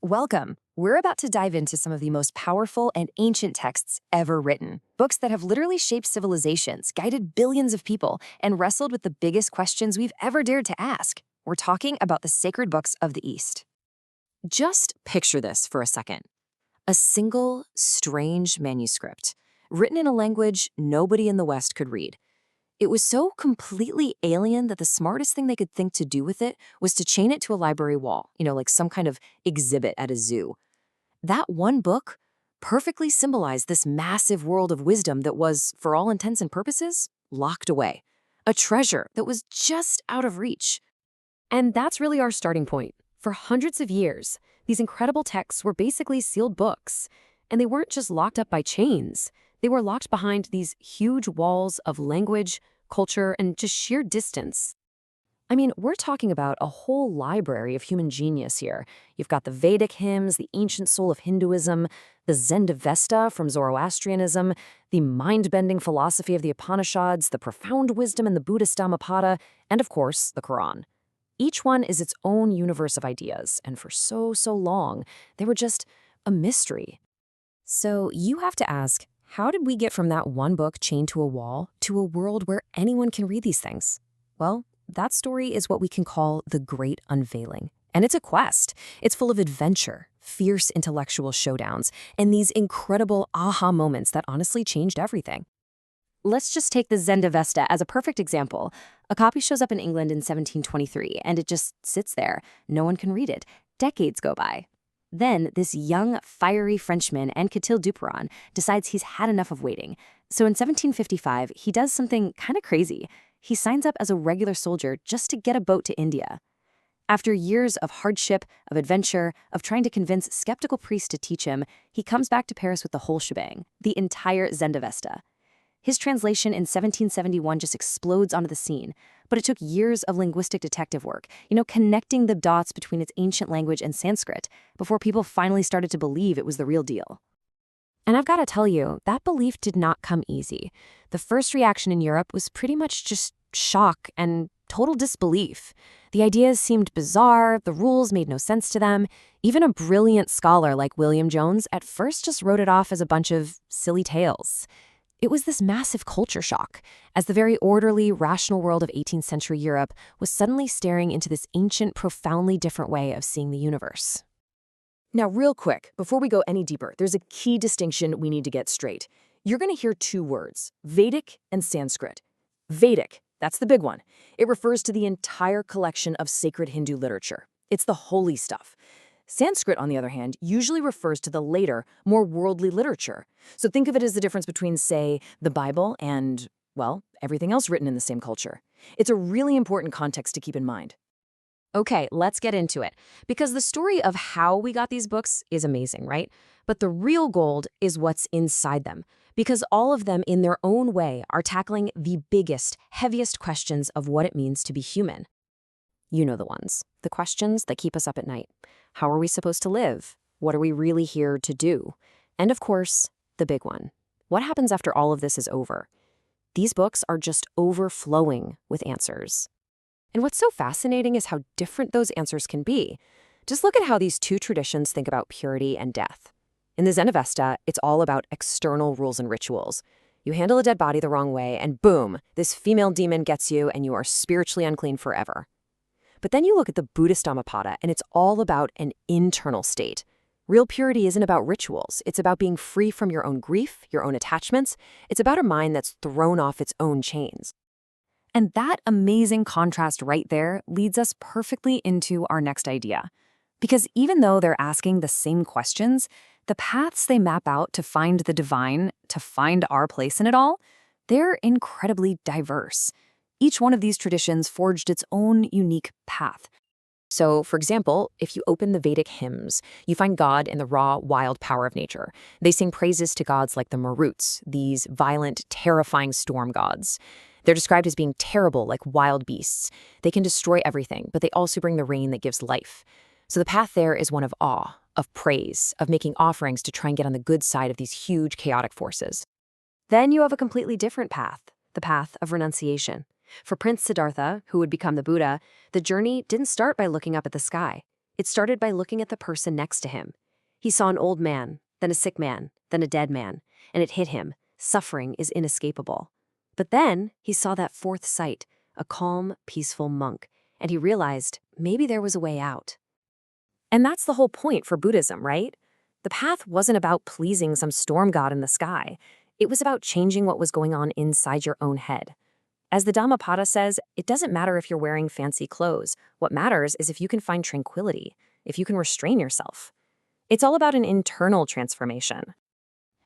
Welcome. We're about to dive into some of the most powerful and ancient texts ever written. Books that have literally shaped civilizations, guided billions of people, and wrestled with the biggest questions we've ever dared to ask. We're talking about the sacred books of the East. Just picture this for a second. A single, strange manuscript, written in a language nobody in the West could read. It was so completely alien that the smartest thing they could think to do with it was to chain it to a library wall, like some kind of exhibit at a zoo. That one book perfectly symbolized this massive world of wisdom that was, for all intents and purposes, locked away. A treasure that was just out of reach. And that's really our starting point. For hundreds of years, these incredible texts were basically sealed books. And they weren't just locked up by chains. They were locked behind these huge walls of language, culture, and just sheer distance. I mean, we're talking about a whole library of human genius here. You've got the Vedic hymns, the ancient soul of Hinduism, the Zend-Avesta from Zoroastrianism, the mind-bending philosophy of the Upanishads, the profound wisdom in the Buddhist Dhammapada, and of course, the Quran. Each one is its own universe of ideas, and for so long, they were just a mystery. So you have to ask, how did we get from that one book chained to a wall to a world where anyone can read these things? Well, that story is what we can call the Great Unveiling. And it's a quest. It's full of adventure, fierce intellectual showdowns, and these incredible aha moments that honestly changed everything. Let's just take the Zend-Avesta as a perfect example. A copy shows up in England in 1723, and it just sits there. No one can read it. Decades go by. Then, this young, fiery Frenchman, Anquetil Duperron, decides he's had enough of waiting. So in 1755, he does something kind of crazy. He signs up as a regular soldier just to get a boat to India. After years of hardship, of adventure, of trying to convince skeptical priests to teach him, he comes back to Paris with the whole shebang, the entire Zend-Avesta. His translation in 1771 just explodes onto the scene, but it took years of linguistic detective work, connecting the dots between its ancient language and Sanskrit, before people finally started to believe it was the real deal. And I've got to tell you, that belief did not come easy. The first reaction in Europe was pretty much just shock and total disbelief. The ideas seemed bizarre, the rules made no sense to them. Even a brilliant scholar like William Jones at first just wrote it off as a bunch of silly tales. It was this massive culture shock, as the very orderly, rational world of 18th century Europe was suddenly staring into this ancient, profoundly different way of seeing the universe. Now, real quick, before we go any deeper, there's a key distinction we need to get straight. You're going to hear two words, Vedic and Sanskrit. Vedic, that's the big one. It refers to the entire collection of sacred Hindu literature. It's the holy stuff. Sanskrit, on the other hand, usually refers to the later, more worldly literature. So think of it as the difference between, say, the Bible and, well, everything else written in the same culture. It's a really important context to keep in mind. Okay, let's get into it. Because the story of how we got these books is amazing, right? But the real gold is what's inside them. Because all of them, in their own way, are tackling the biggest, heaviest questions of what it means to be human. You know the ones. The questions that keep us up at night. How are we supposed to live? What are we really here to do? And of course, the big one. What happens after all of this is over? These books are just overflowing with answers. And what's so fascinating is how different those answers can be. Just look at how these two traditions think about purity and death. In the Zend-Avesta, it's all about external rules and rituals. You handle a dead body the wrong way, and boom, this female demon gets you, and you are spiritually unclean forever. But then you look at the Buddhist Dhammapada, and it's all about an internal state. Real purity isn't about rituals. It's about being free from your own grief, your own attachments. It's about a mind that's thrown off its own chains. And that amazing contrast right there leads us perfectly into our next idea. Because even though they're asking the same questions, the paths they map out to find the divine, to find our place in it all, they're incredibly diverse. Each one of these traditions forged its own unique path. So, for example, if you open the Vedic hymns, you find God in the raw, wild power of nature. They sing praises to gods like the Maruts, these violent, terrifying storm gods. They're described as being terrible like wild beasts. They can destroy everything, but they also bring the rain that gives life. So the path there is one of awe, of praise, of making offerings to try and get on the good side of these huge, chaotic forces. Then you have a completely different path, the path of renunciation. For Prince Siddhartha, who would become the Buddha, the journey didn't start by looking up at the sky. It started by looking at the person next to him. He saw an old man, then a sick man, then a dead man, and it hit him. Suffering is inescapable. But then he saw that fourth sight, a calm, peaceful monk, and he realized maybe there was a way out. And that's the whole point for Buddhism, right? The path wasn't about pleasing some storm god in the sky. It was about changing what was going on inside your own head. As the Dhammapada says, it doesn't matter if you're wearing fancy clothes. What matters is if you can find tranquility, if you can restrain yourself. It's all about an internal transformation.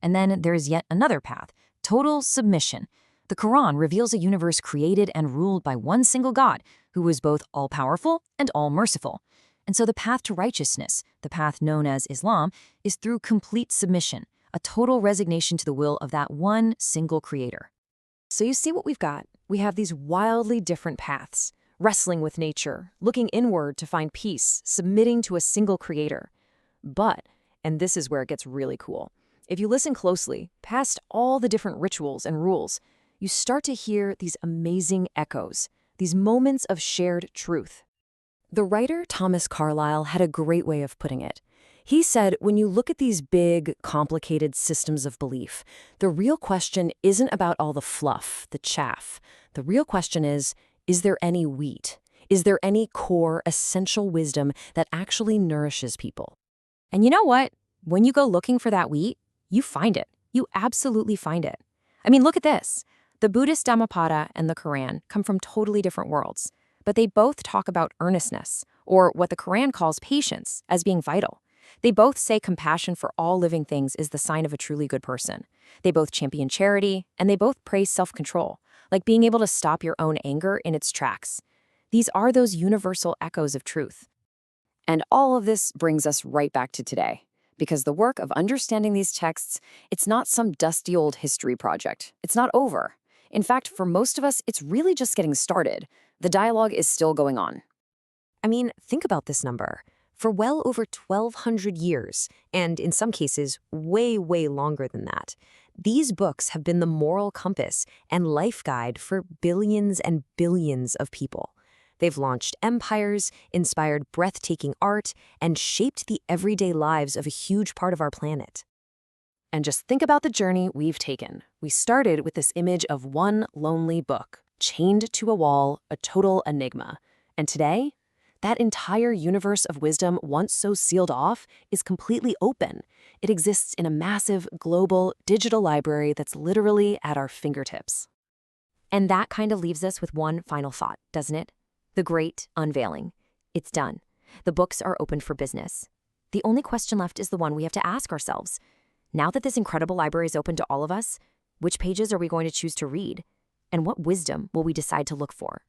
And then there is yet another path, total submission. The Quran reveals a universe created and ruled by one single God, who is both all-powerful and all-merciful. And so the path to righteousness, the path known as Islam, is through complete submission, a total resignation to the will of that one single creator. So you see what we've got. We have these wildly different paths, wrestling with nature, looking inward to find peace, submitting to a single creator. But, and this is where it gets really cool, if you listen closely, past all the different rituals and rules, you start to hear these amazing echoes, these moments of shared truth. The writer Thomas Carlyle had a great way of putting it. He said, when you look at these big, complicated systems of belief, the real question isn't about all the fluff, the chaff. The real question is there any wheat? Is there any core, essential wisdom that actually nourishes people? And you know what? When you go looking for that wheat, you find it. You absolutely find it. I mean, look at this. The Buddhist Dhammapada and the Quran come from totally different worlds, but they both talk about earnestness, or what the Quran calls patience, as being vital. They both say compassion for all living things is the sign of a truly good person. They both champion charity, and they both praise self-control, like being able to stop your own anger in its tracks. These are those universal echoes of truth. And all of this brings us right back to today, because the work of understanding these texts, it's not some dusty old history project. It's not over. In fact, for most of us, it's really just getting started. The dialogue is still going on. I mean, think about this number. For well over 1,200 years, and in some cases, way, way longer than that, these books have been the moral compass and life guide for billions and billions of people. They've launched empires, inspired breathtaking art, and shaped the everyday lives of a huge part of our planet. And just think about the journey we've taken. We started with this image of one lonely book, chained to a wall, a total enigma. And today, that entire universe of wisdom, once so sealed off, is completely open. It exists in a massive, global, digital library that's literally at our fingertips. And that kind of leaves us with one final thought, doesn't it? The great unveiling. It's done. The books are open for business. The only question left is the one we have to ask ourselves. Now that this incredible library is open to all of us, which pages are we going to choose to read? And what wisdom will we decide to look for?